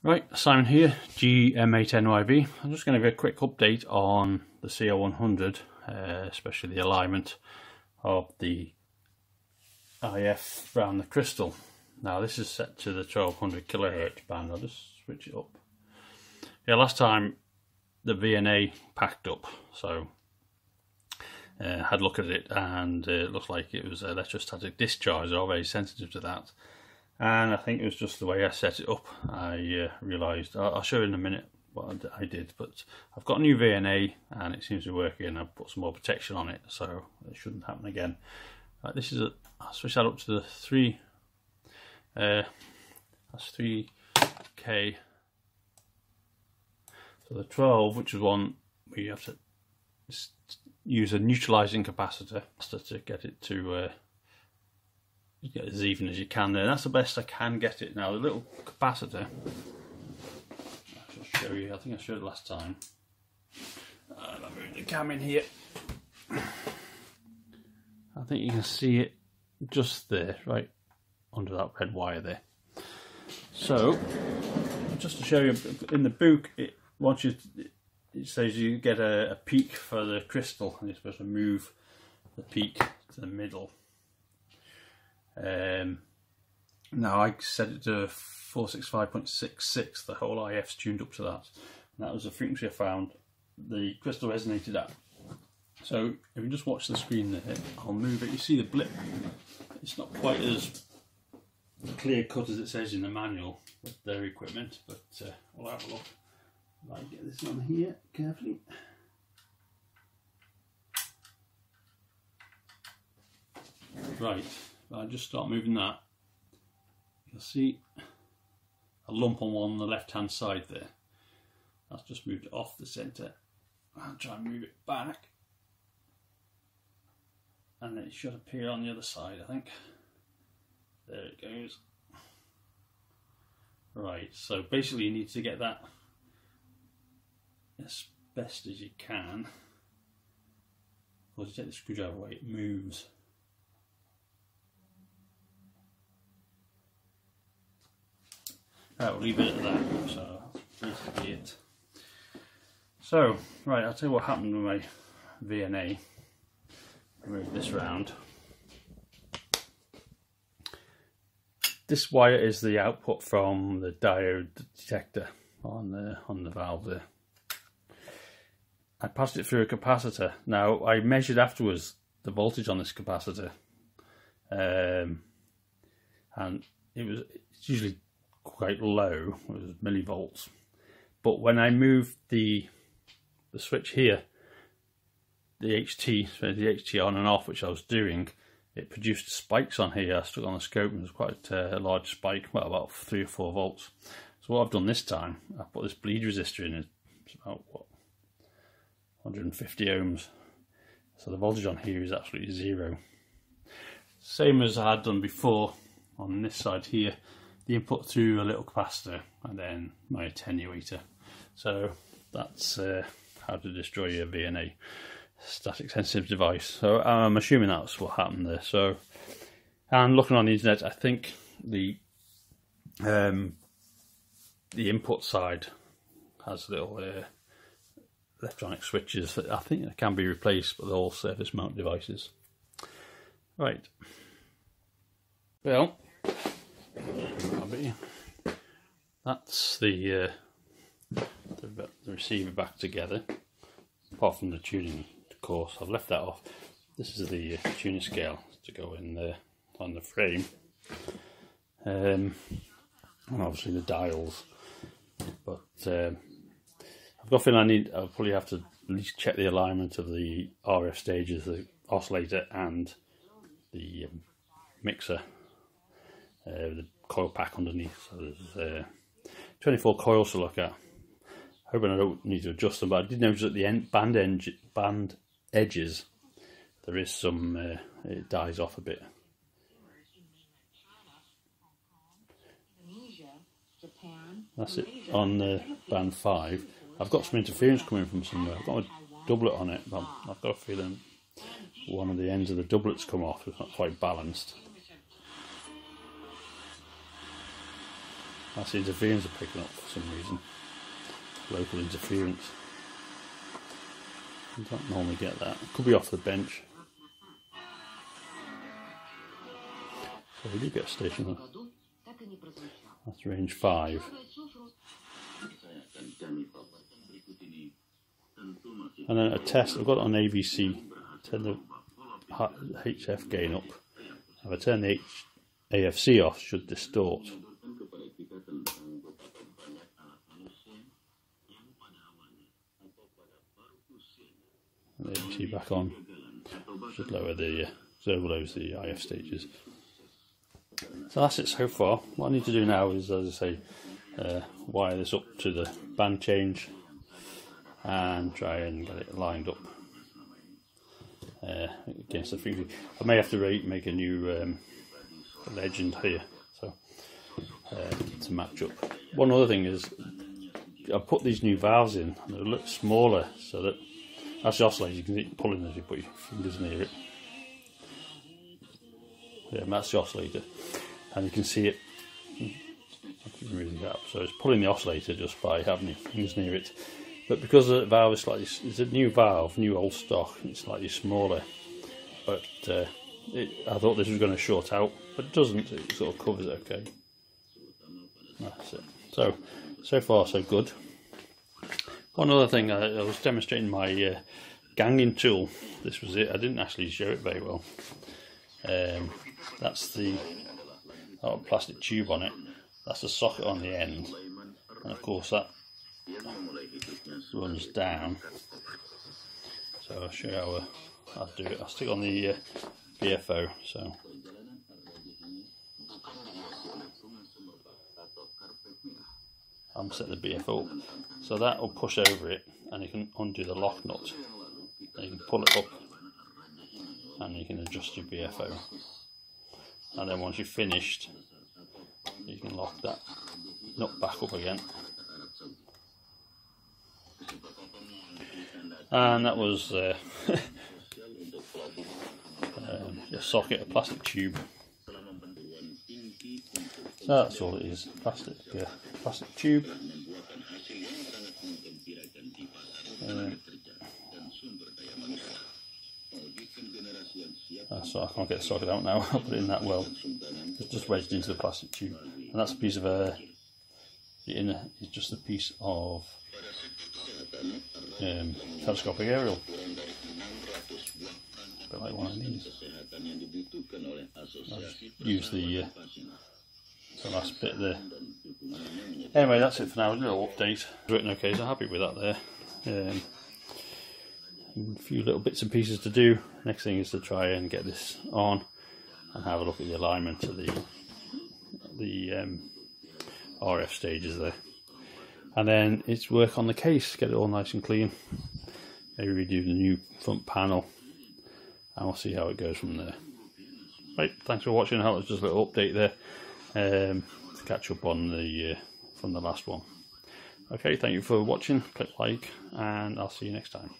Right, Simon here, GM8NYB. I'm just going to give a quick update on the CR100, especially the alignment of the IF around the crystal. Now this is set to the 1200 kHz band. I'll just switch it up. Yeah, last time the VNA packed up, so had a look at it, and it looked like it was electrostatic discharge. They're all very sensitive to that. And I think it was just the way I set it up. I realised, I'll show you in a minute what I did, but I've got a new VNA and it seems to be working. I've put some more protection on it, so it shouldn't happen again. This is I'll switch that up to the 3, that's 3K. So the 12, which is one where you have to use a neutralising capacitor to get it to get as even as you can there. That's the best I can get it. Now the little capacitor, I'll show you, I think I showed it last time. I'll move the cam in here. I think you can see it just there, right under that red wire there. So just to show you, in the book, it says you get a peak for the crystal, and you're supposed to move the peak to the middle. Now I set it to 465.66, the whole IF's tuned up to that, and that was the frequency I found the crystal resonated at. So if you just watch the screen there, I'll move it, you see the blip. It's not quite as clear cut as it says in the manual with their equipment, but we'll have a look. I'll get this on here carefully. Right. I just start moving that, you'll see a lump on the left hand side there. That's just moved it off the centre. I'll try and move it back, and it should appear on the other side, I think. There it goes. Right, so basically you need to get that as best as you can. Once you take the screwdriver away, it moves. We'll leave it at that, so that's basically it. So, right, I'll tell you what happened with my VNA. Move this round. This wire is the output from the diode detector on the valve there. I passed it through a capacitor. Now, I measured afterwards the voltage on this capacitor, and it's usually quite low, it was millivolts, but when I moved the switch here, the HT on and off, which I was doing, it produced spikes on here. I stuck on the scope and it was quite a large spike, well, about 3 or 4 volts. So what I've done this time, I put this bleed resistor in. It's about what, 150 ohms, so the voltage on here is absolutely 0. Same as I had done before on this side here. The input through a little capacitor and then my attenuator. So that's how to destroy your VNA, static sensitive device. So I'm assuming that's what happened there. So, and looking on the internet, I think the input side has little electronic switches that I think they can be replaced, but they're all surface mount devices. Right. Well, that's the receiver back together, apart from the tuning, of course. I've left that off. This is the tuning scale to go in there on the frame, and obviously the dials. But I've got a feeling I'll probably have to at least check the alignment of the RF stages, the oscillator and the mixer. The coil pack underneath, so there's 24 coils to look at. Hoping I don't need to adjust them, but I did notice at the end band edges there is some it dies off a bit. That's it on band 5. I've got some interference coming from somewhere. I've got a doublet on it, but I've got a feeling one of the ends of the doublet's come off. It's not quite balanced. That's the interference are picking up for some reason. Local interference. You don't normally get that. It could be off the bench. So we do get a station. That's range 5. And then a test, I've got it on AVC, turn the HF gain up. If I turn the AFC off, it should distort. And the AVC back on, should lower the, overloads the IF stages. So that's it so far. What I need to do now is, as I say, wire this up to the band change and try and get it lined up against the frequency. I may have to make a new legend here, so to match up. One other thing is, I put these new valves in, and they look smaller, so that that's the oscillator. You can see it pulling as you put your fingers near it. Yeah, that's the oscillator, and you can see it. I can really get up. So it's pulling the oscillator just by having your fingers near it. But because the valve is slightly, it's a new valve, new old stock, it's slightly smaller. But I thought this was going to short out, but it doesn't. It sort of covers it okay. That's it. So far so good. One other thing, I was demonstrating my ganging tool. This was it. I didn't actually show it very well. That's the plastic tube on it. That's the socket on the end, and of course that runs down. So I'll show you how I'll do it. I'll stick on the BFO. So I'm setting the BFO up. So that will push over it, and you can undo the lock nut. And you can pull it up, and you can adjust your BFO. And then once you've finished, you can lock that nut back up again. And that was a socket, a plastic tube. So that's all it is, plastic tube. So I can't get the socket out now. I'll put it in that well. It's just wedged into the plastic tube, and that's a piece of the inner is just a piece of telescopic aerial. A bit like one of these. I'll just use the last bit there. Anyway, that's it for now. A little update. Written okay, so happy with that there. A few little bits and pieces to do. Next thing is to try and get this on and have a look at the alignment of the RF stages there. And then it's work on the case, get it all nice and clean. Maybe redo the new front panel, and we'll see how it goes from there. Right, thanks for watching. That was just a little update there to catch up on the from the last one. Okay, thank you for watching. Click like, and I'll see you next time.